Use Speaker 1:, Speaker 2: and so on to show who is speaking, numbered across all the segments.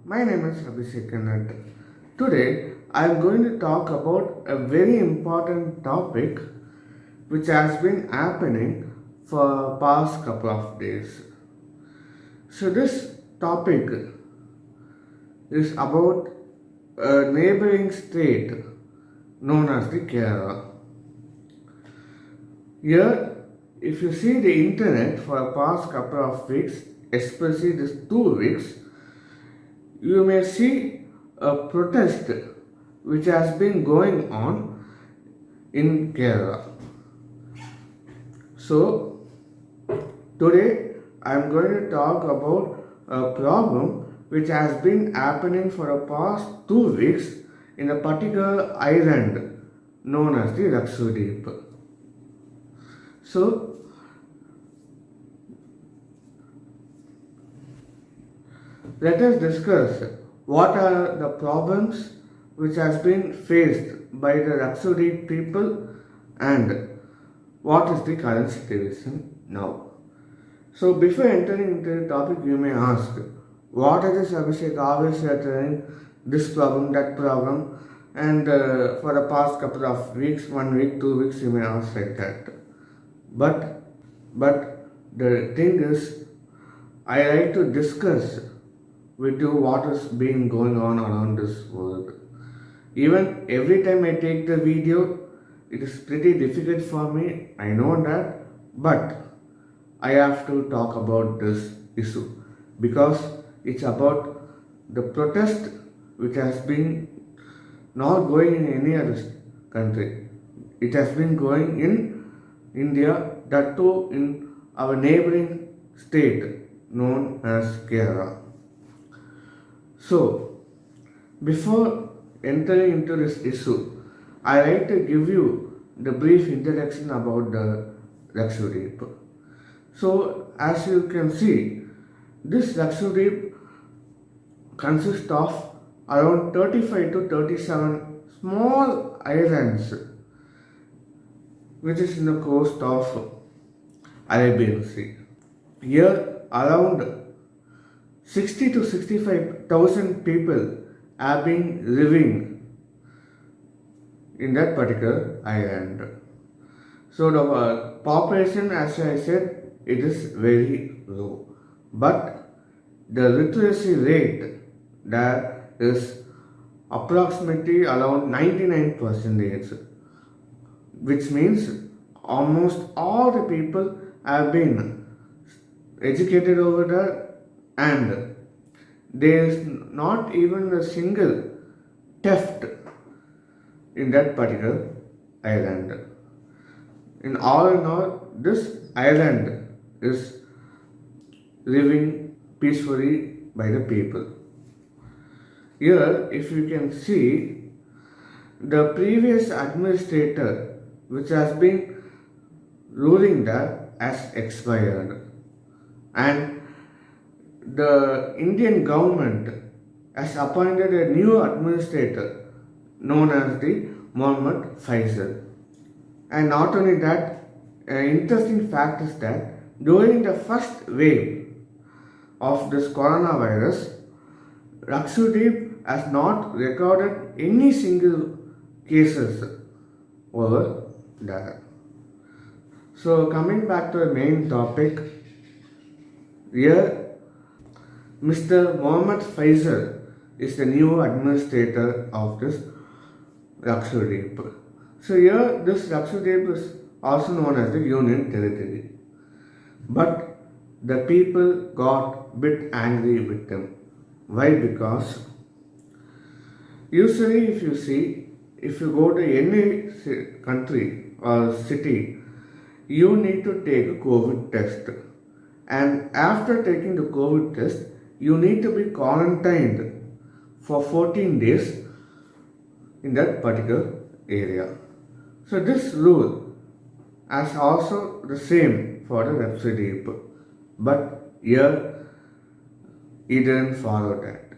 Speaker 1: My name is Abhishek Kannad. Today I am going to talk about a very important topic which has been happening for past couple of days. So this topic is about a neighboring state known as the Kerala. Here, if you see the internet for the past couple of weeks, especially these 2 weeks, you may see a protest which has been going on in Kerala. So, today I am going to talk about a problem which has been happening for the past 2 weeks in a particular island known as the Lakshadweep. So, let us discuss what are the problems which has been faced by the Lakshadweep people and what is the current situation now. So before entering into the topic, you may ask, what is this Abhishek always you are telling this problem, that problem, and for the past couple of weeks, 1 week, 2 weeks, you may ask like that. But the thing is, I like to discuss with you what is being going on around this world. Even every time I take the video, it is pretty difficult for me, I know that, but I have to talk about this issue because it's about the protest which has been not going in any other country. It has been going in India, that too in our neighboring state known as Kerala. So, before entering into this issue, I like to give you the brief introduction about the Lakshadweep. So, as you can see, this Lakshadweep consists of around 35 to 37 small islands which is in the coast of Arabian Sea. Here, around 60 to 65,000 people have been living in that particular island. So the population, as I said, it is very low. But the literacy rate there is approximately around 99%, which means almost all the people have been educated over there and there is not even a single theft in that particular island. In all, this island is living peacefully by the people. Here, if you can see, the previous administrator which has been ruling there has expired, and the Indian government has appointed a new administrator known as the Mohammed Faisal. And not only that, an interesting fact is that during the first wave of this coronavirus, Lakshadweep has not recorded any single cases over there. So coming back to the main topic, here Mr. Mohammed Faisal is the new administrator of this Lakshadweep. So here this Lakshadweep is also known as the Union Territory. But the people got bit angry with him. Why? Because usually if you go to any country or city, you need to take a COVID test. And after taking the COVID test, you need to be quarantined for 14 days in that particular area. So this rule is also the same for the Lakshadweep. But here he didn't follow that.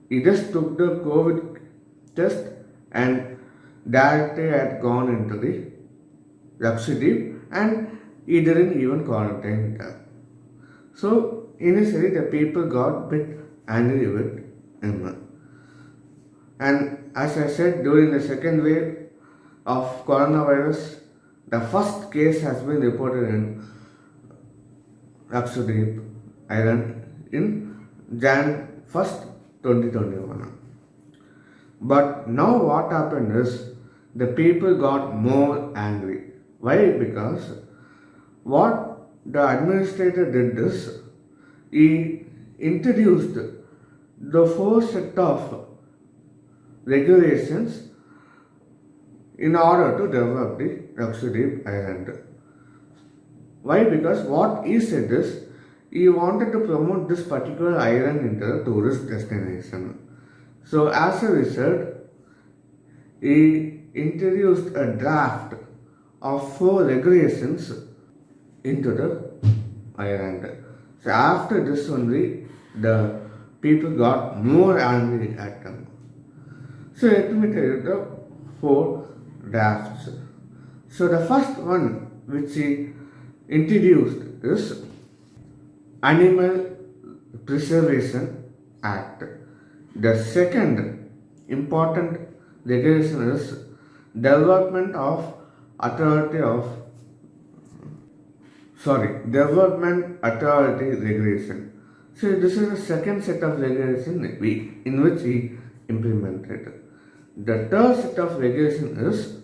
Speaker 1: He just took the COVID test and directly had gone into the Lakshadweep and he didn't even quarantine there. So initially the people got bit angry with M. And as I said, during the second wave of coronavirus, the first case has been reported in Lakshadweep Island in Jan 1st, 2021. But now what happened is the people got more angry. Why? Because what the administrator did is he introduced the four set of regulations in order to develop the Lakshadweep Island. Why? Because what he said is he wanted to promote this particular island into a tourist destination. So as a result, he introduced a draft of four regulations into the island. So after this only, the people got more angry at them. So let me tell you the four drafts. So the first one which he introduced is Animal Preservation Act. The second important regulation is Development Development Authority Regulation. So this is the second set of regulation in which he implemented. The third set of regulation is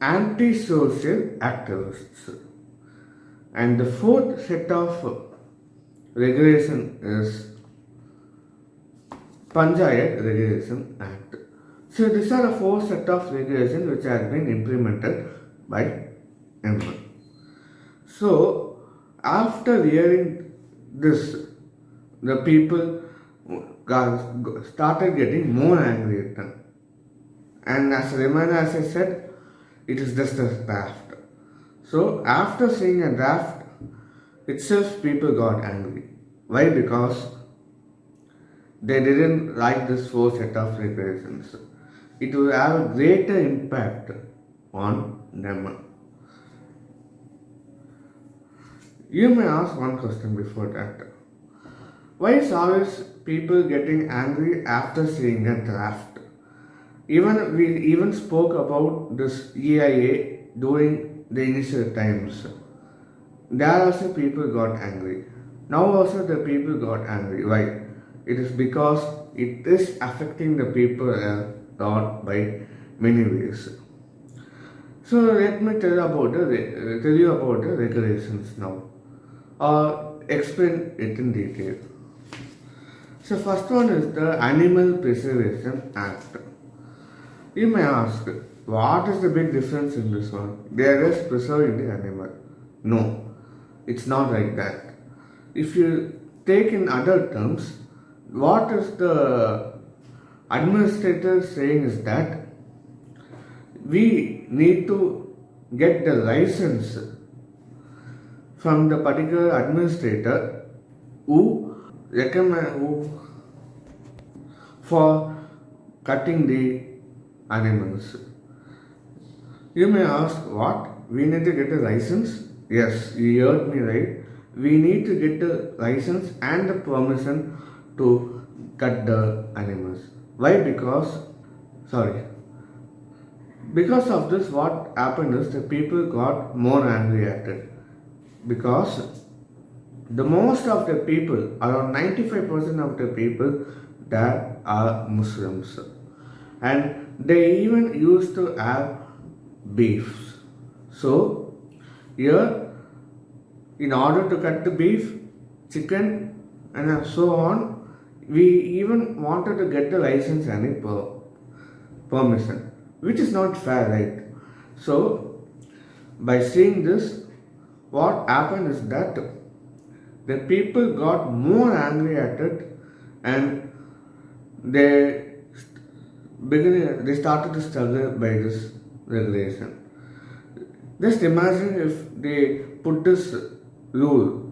Speaker 1: Anti-Social Activists. And the fourth set of regulation is Panchayat Regulation Act. So these are the four set of regulations which have been implemented by M. So after hearing this, the people started getting more angry at them. And as a reminder, as I said, it is just a draft. So after seeing a draft itself, people got angry. Why? Because they didn't like this four set of regulations. It will have a greater impact on them. You may ask one question before that. Why is always people getting angry after seeing a draft? We spoke about this EIA during the initial times. There also people got angry. Now also the people got angry. Why? It is because it is affecting the people a lot by many ways. So let me tell you about the regulations now, or explain it in detail. So first one is the Animal Preservation Act. You may ask, what is the big difference in this one? They are just preserving the animal. No, it's not like that. If you take in other terms, what is the administrator saying is that we need to get the license from the particular administrator who for cutting the animals. You may ask, what? We need to get a license? Yes, you heard me right. We need to get the license and the permission to cut the animals. Why? Because of this, what happened is the people got more angry at it. Because the most of the people, around 95% of the people there are Muslims. And they even used to have beef. So here, in order to cut the beef, chicken and so on, we even wanted to get the license and permission, which is not fair, right? So by seeing this, what happened is that the people got more angry at it, and they started to struggle by this regulation. Just imagine if they put this rule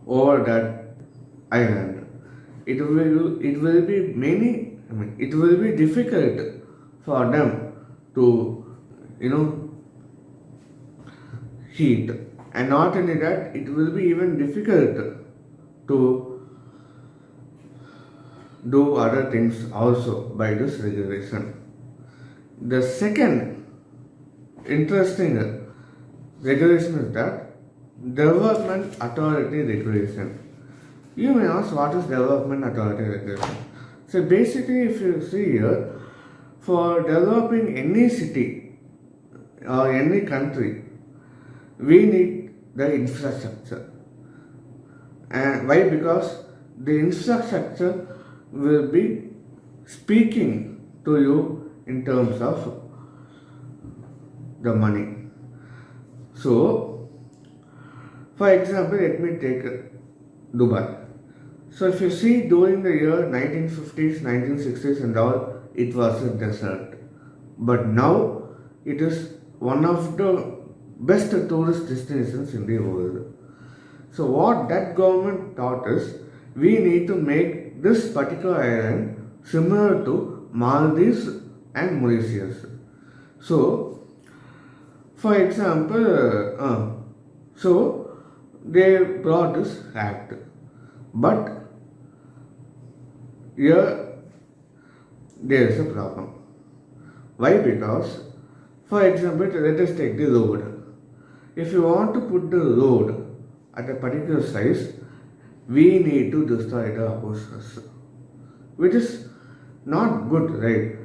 Speaker 1: over that island. It will be difficult for them to heat, and not only that, it will be even difficult to do other things also by this regulation. The second interesting regulation is that Development Authority Regulation. You may ask, what is Development Authority Regulation? So basically, if you see here, for developing any city or any country, we need the infrastructure. And why? Because the infrastructure will be speaking to you in terms of the money. So, for example, let me take Dubai. So, if you see during the year 1950s, 1960s and all, it was a desert. But now it is one of the best tourist destinations in the world. So, what that government thought is, we need to make this particular island similar to Maldives and Mauritius. So, for example, so they brought this act, but here there is a problem. Why? Because, for example, let us take the road. If you want to put the road at a particular size, we need to destroy the houses, which is not good, right?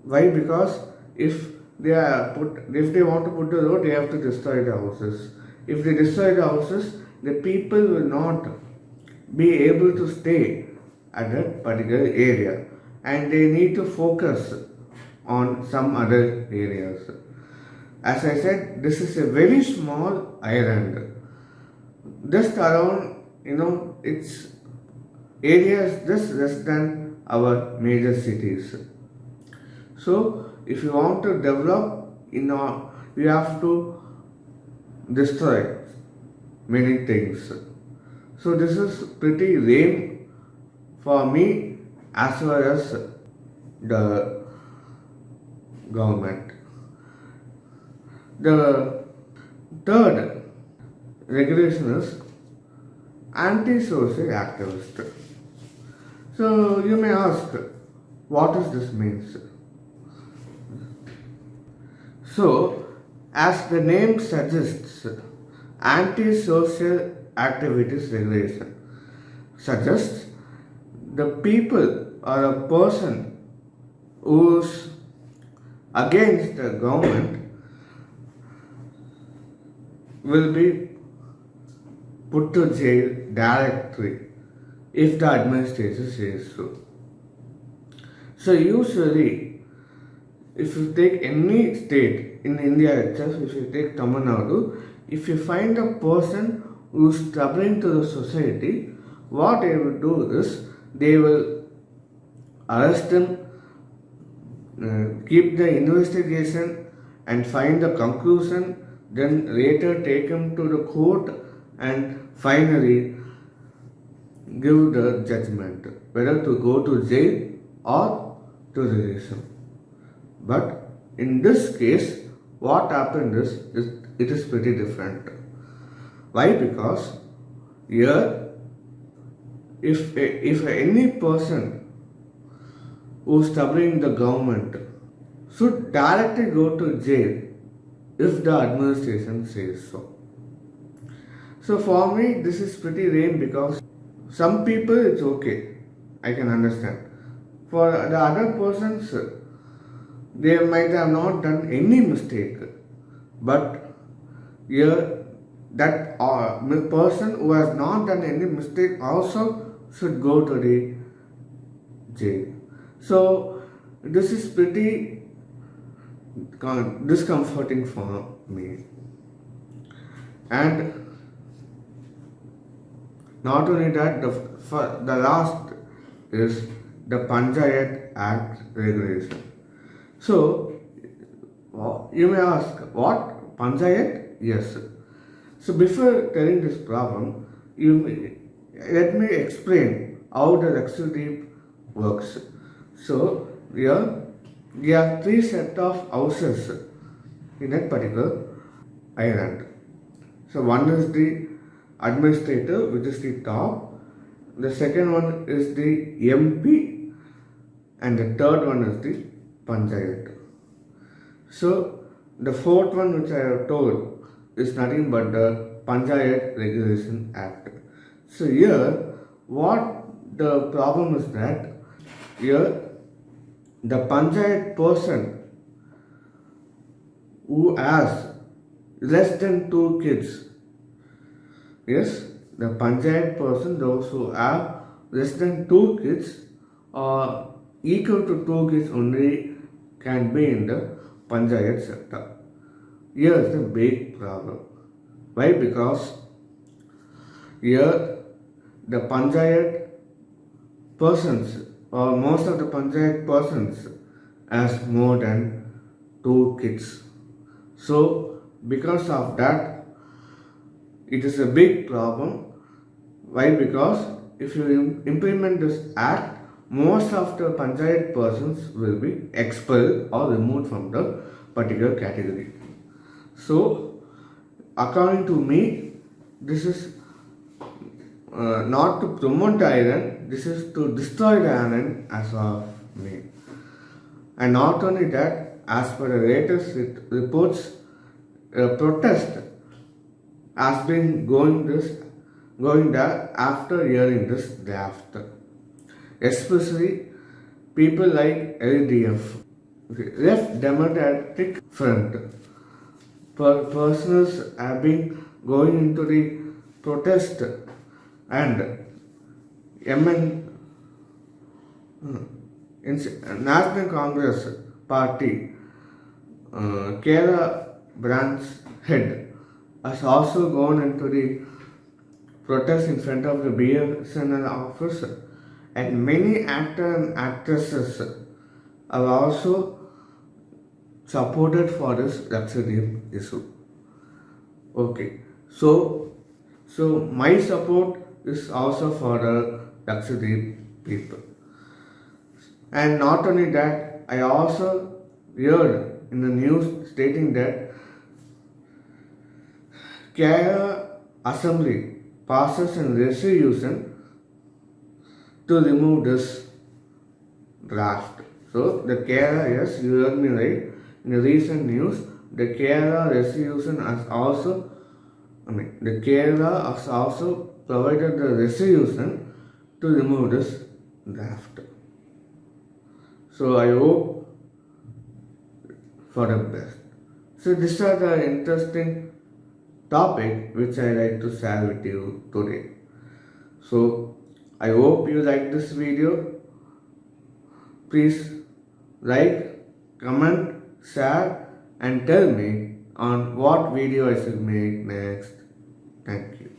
Speaker 1: Why? Because if they want to put the road, they have to destroy the houses. If they destroy the houses, the people will not be able to stay at that particular area, and they need to focus on some other areas. As I said, this is a very small island. Just around, its area is just less than our major cities. So, if you want to develop, you have to destroy many things. So, this is pretty lame for me as well as the government. The third regulation is anti-social activist. So you may ask, what does this mean? So, as the name suggests, anti-social activities regulation suggests the people or a person who's against the government will be put to jail directly if the administration says so. So usually, if you take any state in India itself, if you take Tamil Nadu, if you find a person who is troubling to the society, what they will do is they will arrest him, keep the investigation and find the conclusion, then later take him to the court and finally give the judgment whether to go to jail or to release him. But in this case, what happened is it is pretty different. Why? Because here, if any person who is troubling the government should directly go to jail if the administration says so. So for me, this is pretty lame because some people it's okay, I can understand. For the other persons, they might have not done any mistake, but here that person who has not done any mistake also should go to the jail. So this is pretty discomforting for me. And not only that, the last is the Panchayat Act regulation. So, you may ask, what? Panchayat? Yes. So, before telling this problem, let me explain how the Lakshadweep works. So, here we have three sets of houses in that particular island. So, one is the administrator, which is the top, the second one is the MP, and the third one is the Panchayat. So the fourth one which I have told is nothing but the Panchayat Regulation Act. So here what the problem is that here the Panchayat person who has less than 2 kids, yes, the Panchayat person, those who have less than 2 kids or equal to 2 kids only can be in the Panchayat sector. Here is the big problem. Why? Because here the Panchayat persons or most of the Panchayat persons has more than 2 kids. So because of that, it is a big problem. Why? Because if you implement this act, most of the Panchayat persons will be expelled or removed from the particular category. So according to me, this is not to promote the iron, this is to destroy the iron as of me. And not only that, as per the latest reports, a protest has been going there after hearing this draft. Especially people like LDF, Left Democratic Front. Persons have been going into the protest, and National Congress Party Kerala branch head has also gone into the protest in front of the BSNL office, and many actors and actresses are also supported for this Lakshadweep issue. Okay, so my support is also for the Lakshadweep people. And not only that, I also heard in the news stating that Kerala Assembly passes a resolution to remove this draft. So the Kerala, yes, you heard me right. In the recent news, the Kerala resolution has also, the Kerala has also provided the resolution to remove this draft. So I hope for the best. So these are the interesting topic which I like to share with you today. So I hope you like this video. Please like, comment, share and tell me on what video I should make next. Thank you.